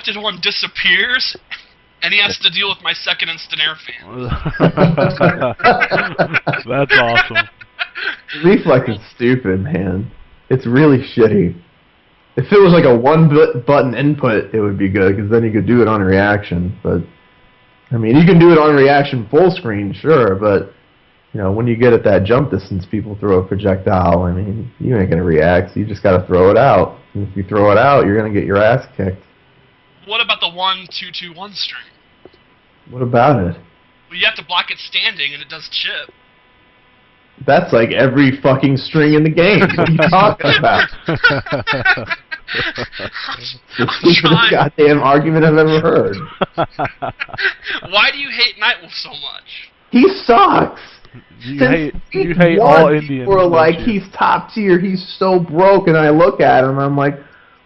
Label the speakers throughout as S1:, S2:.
S1: selected one disappears, and he has to deal with my second instant air fan.
S2: That's awesome.
S3: Reflex is stupid, man. It's really shitty. If it was like a one-button input, it would be good, because then you could do it on reaction. But, I mean, you can do it on reaction full screen, sure, but, you know, when you get at that jump distance, people throw a projectile. I mean, you ain't going to react, so you just got to throw it out. And if you throw it out, you're going to get your ass kicked.
S1: What about the 1-2-2-1 string?
S3: What about it?
S1: Well, you have to block it standing, and it does chip.
S3: That's like every fucking string in the game. What are you talking about? It's the stupidest goddamn argument I've ever heard.
S1: Why do you hate Nightwolf so much?
S3: He sucks.
S2: You hate all Indians.
S3: Or like, he's top tier, he's so broke, and I look at him, I'm like,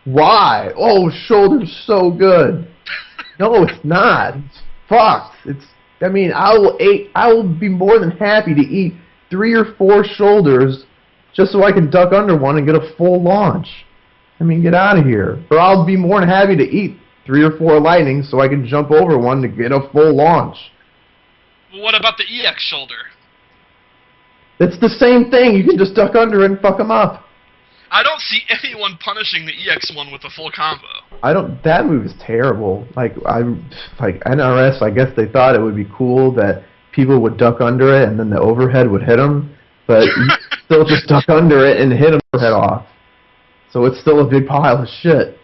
S3: why? Oh, shoulder's so good. No, it's not. It's fucked. I mean, I will be more than happy to eat 3 or 4 shoulders just so I can duck under one and get a full launch. I mean, get out of here. Or I'll be more than happy to eat 3 or 4 lightnings so I can jump over one to get a full launch.
S1: Well, what about the EX shoulder?
S3: It's the same thing. You can just duck under and fuck them up.
S1: I don't see anyone punishing the EX one with a full combo.
S3: That move is terrible. Like NRS, I guess they thought it would be cool that people would duck under it and then the overhead would hit them, but you still just duck under it and hit them overhead off. So it's still a big pile of shit.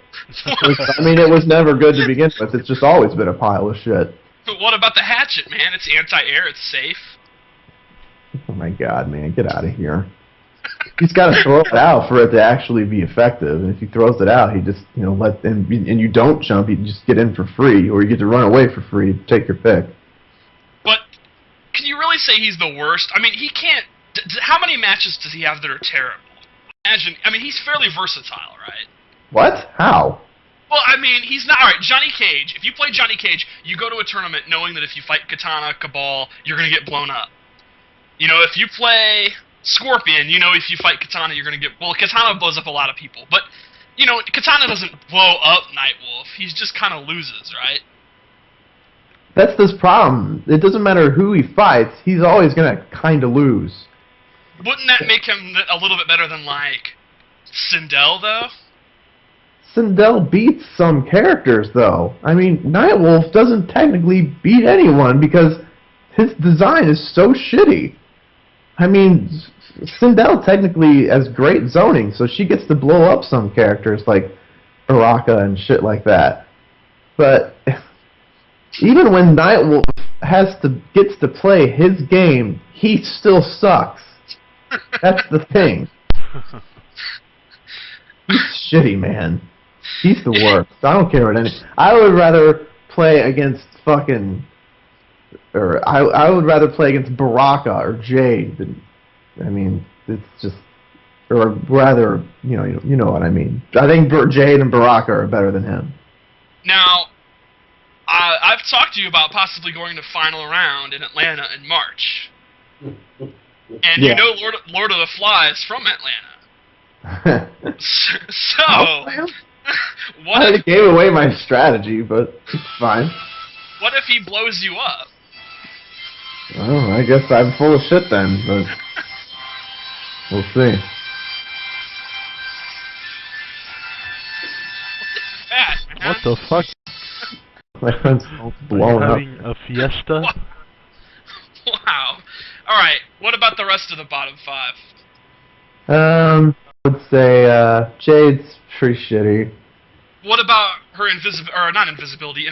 S3: I mean, it was never good to begin with. It's just always been a pile of shit.
S1: But what about the hatchet, man? It's anti-air. It's safe.
S3: Oh my god, man, get out of here. He's got to throw it out for it to actually be effective, and if he throws it out, he just, you know, and you don't jump, you just get in for free, or you get to run away for free. Take your pick.
S1: But can you really say he's the worst? I mean, he can't. How many matches does he have that are terrible? Imagine. I mean, he's fairly versatile, right?
S3: What? How?
S1: Well, I mean, he's not. All right, Johnny Cage. If you play Johnny Cage, you go to a tournament knowing that if you fight Katana, Cabal, you're gonna get blown up. You know, if you play Scorpion, you know if you fight Katana, you're gonna get... Well, Katana blows up a lot of people, but, you know, Katana doesn't blow up Nightwolf. He just kind of loses, right?
S3: That's this problem. It doesn't matter who he fights, he's always gonna kind of lose.
S1: Wouldn't that make him a little bit better than, like, Sindel, though?
S3: Sindel beats some characters, though. I mean, Nightwolf doesn't technically beat anyone because his design is so shitty. I mean, Sindel technically has great zoning, so she gets to blow up some characters like Baraka and shit like that. But even when Nightwolf gets to play his game, he still sucks. That's the thing. He's shitty, man. He's the worst. I don't care what any... I would rather play against fucking... Or I would rather play against Baraka or Jade than... I mean, it's just... Or rather, you know what I mean. I think Jade and Baraka are better than him.
S1: Now, I've talked to you about possibly going to Final Round in Atlanta in March. And
S3: yeah.
S1: You know Lord of the Fly is from Atlanta. So...
S3: I gave away my strategy, but it's fine.
S1: What if he blows you up?
S3: Oh, I guess I'm full of shit then, but we'll see.
S2: What the fuck?
S3: My friend's blown up.
S2: Having a fiesta?
S1: Wow. Alright, what about the rest of the bottom 5?
S3: I would say Jade's pretty shitty.
S1: What about her invincibility?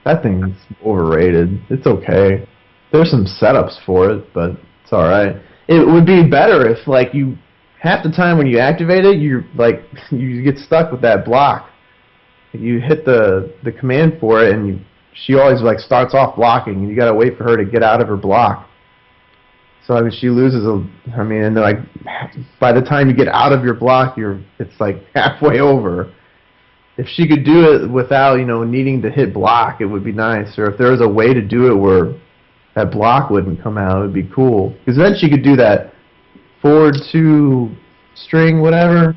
S3: That thing's overrated. It's okay. There's some setups for it, but it's alright. It would be better if, like, half the time when you activate it, you get stuck with that block. You hit the command for it, and she always, like, starts off blocking, and you gotta wait for her to get out of her block. So, I mean, she loses and then, like, by the time you get out of your block, it's, like, halfway over. If she could do it without, needing to hit block, it would be nice. Or if there was a way to do it where that block wouldn't come out, it would be cool. Because then she could do that forward 2 string, whatever.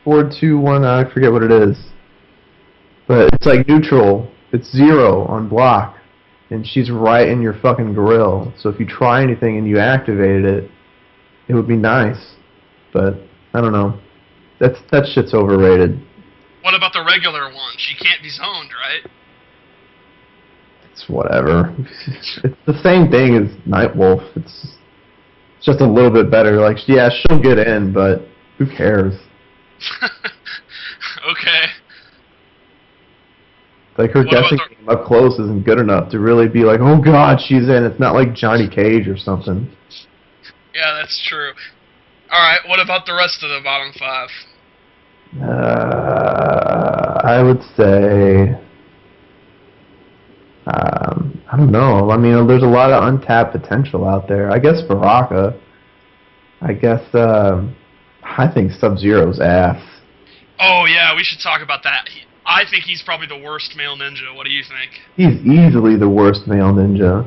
S3: Forward 2, 1, I forget what it is. But it's like neutral. It's 0 on block. And she's right in your fucking grill. So if you try anything and you activated it, it would be nice. But, I don't know. That shit's overrated.
S1: What about the regular one? She can't be zoned, right?
S3: It's whatever. It's the same thing as Nightwolf. It's just a little bit better. Like, yeah, she'll get in, but who cares?
S1: Okay.
S3: Like, her guessing game up close isn't good enough to really be like, oh god, she's in. It's not like Johnny Cage or something.
S1: Yeah, that's true. Alright, what about the rest of the bottom 5?
S3: I would say... I don't know. I mean, there's a lot of untapped potential out there. I guess Baraka. I guess, I think Sub-Zero's ass.
S1: Oh, yeah, we should talk about that. I think he's probably the worst male ninja. What do you think?
S3: He's easily the worst male ninja.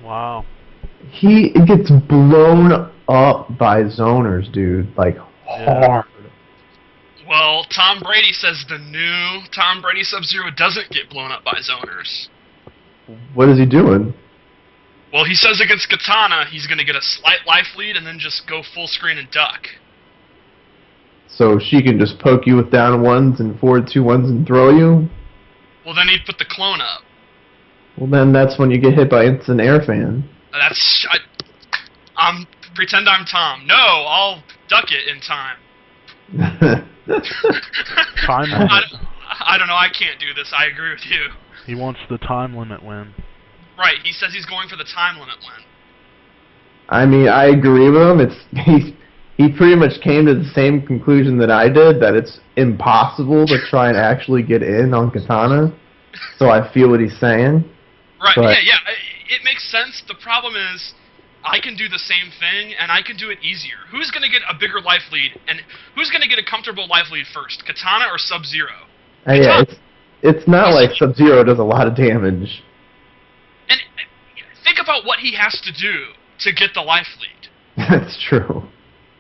S2: Wow.
S3: He gets blown up by zoners, dude. Like, hard.
S1: Well, Tom Brady says the new Tom Brady Sub-Zero doesn't get blown up by zoners.
S3: What is he doing?
S1: Well, he says against Katana, he's going to get a slight life lead and then just go full screen and duck.
S3: So she can just poke you with down ones and forward 2-1s and throw you?
S1: Well, then he'd put the clone up.
S3: Well, then that's when you get hit by instant air fan.
S1: That's... pretend I'm Tom. No, I'll duck it in time.
S2: Time limit.
S1: I don't know, I can't do this. I agree with you.
S2: He wants the time limit win.
S1: Right, he says he's going for the time limit win.
S3: I mean, I agree with him. He pretty much came to the same conclusion that I did, that it's impossible to try and actually get in on Katana. So I feel what he's saying.
S1: Right,
S3: but
S1: yeah, it makes sense. The problem is, I can do the same thing, and I can do it easier. Who's going to get a bigger life lead, and who's going to get a comfortable life lead first, Katana or Sub-Zero?
S3: Yeah, it's not like Sub-Zero does a lot of damage.
S1: And think about what he has to do to get the life lead.
S3: That's true.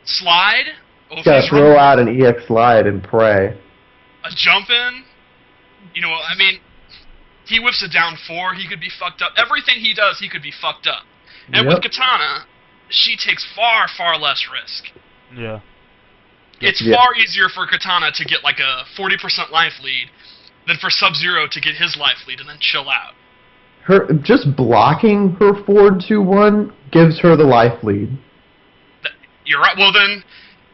S1: Slide.
S3: He's gotta throw out an EX slide and pray.
S1: A jump in. You know, I mean, he whips a down 4, he could be fucked up. Everything he does, he could be fucked up. And with Katana, she takes far, far less risk.
S2: Yeah.
S1: It's far easier for Katana to get like a 40% life lead than for Sub-Zero to get his life lead and then chill out.
S3: Her just blocking her forward 2-1 gives her the life lead.
S1: You're right. Well, then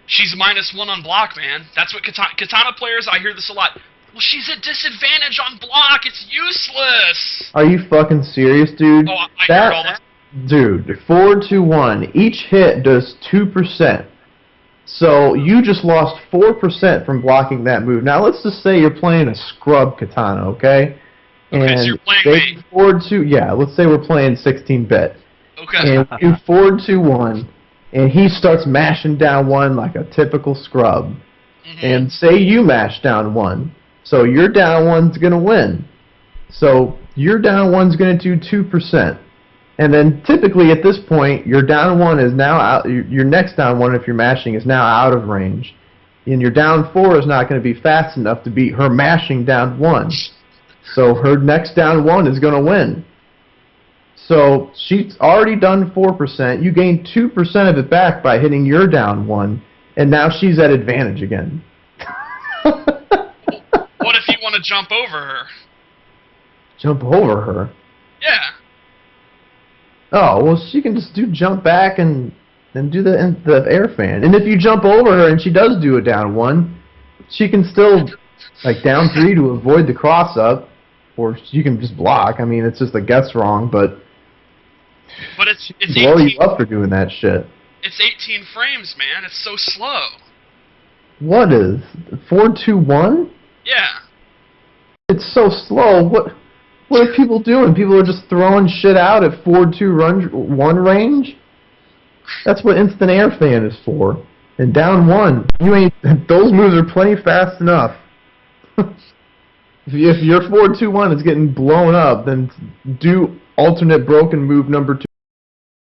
S1: she's -1 on block, man. That's what Katana players. I hear this a lot. Well, she's at disadvantage on block. It's useless.
S3: Are you fucking serious, dude?
S1: Oh, I hear all that.
S3: Dude, forward 2-1. Each hit does 2%. So you just lost 4% from blocking that move. Now let's just say you're playing a scrub Katana, okay?
S1: Okay, so you're playing me.
S3: Forward 2, yeah. Let's say we're playing 16-bit.
S1: Okay.
S3: And you forward 2-1. And he starts mashing down 1 like a typical scrub.
S1: Mm-hmm.
S3: And say you mash down 1. So your down 1's going to win. So your down 1's going to do 2%. And then typically at this point, your down 1 is now out. Your next down 1, if you're mashing, is now out of range. And your down 4 is not going to be fast enough to beat her mashing down 1. So her next down 1 is going to win. So she's already done 4%. You gain 2% of it back by hitting your down 1, and now she's at advantage again.
S1: What if you want to jump over her?
S3: Jump over her?
S1: Yeah.
S3: Oh, well, she can just do jump back and do the air fan. And if you jump over her and she does do a down 1, she can still, like, down 3 to avoid the cross-up, or you can just block. I mean, it's just a guess wrong, but
S1: it's
S3: blow
S1: 18,
S3: you up for doing that shit.
S1: It's 18 frames, man. It's so slow.
S3: What is 4-2-1?
S1: Yeah.
S3: It's so slow. What are people doing? People are just throwing shit out at 4-2-1 range. That's what instant air fan is for. And down 1, you ain't. Those moves are plenty fast enough. If your 4-2-1 is getting blown up, then do alternate broken move number 2.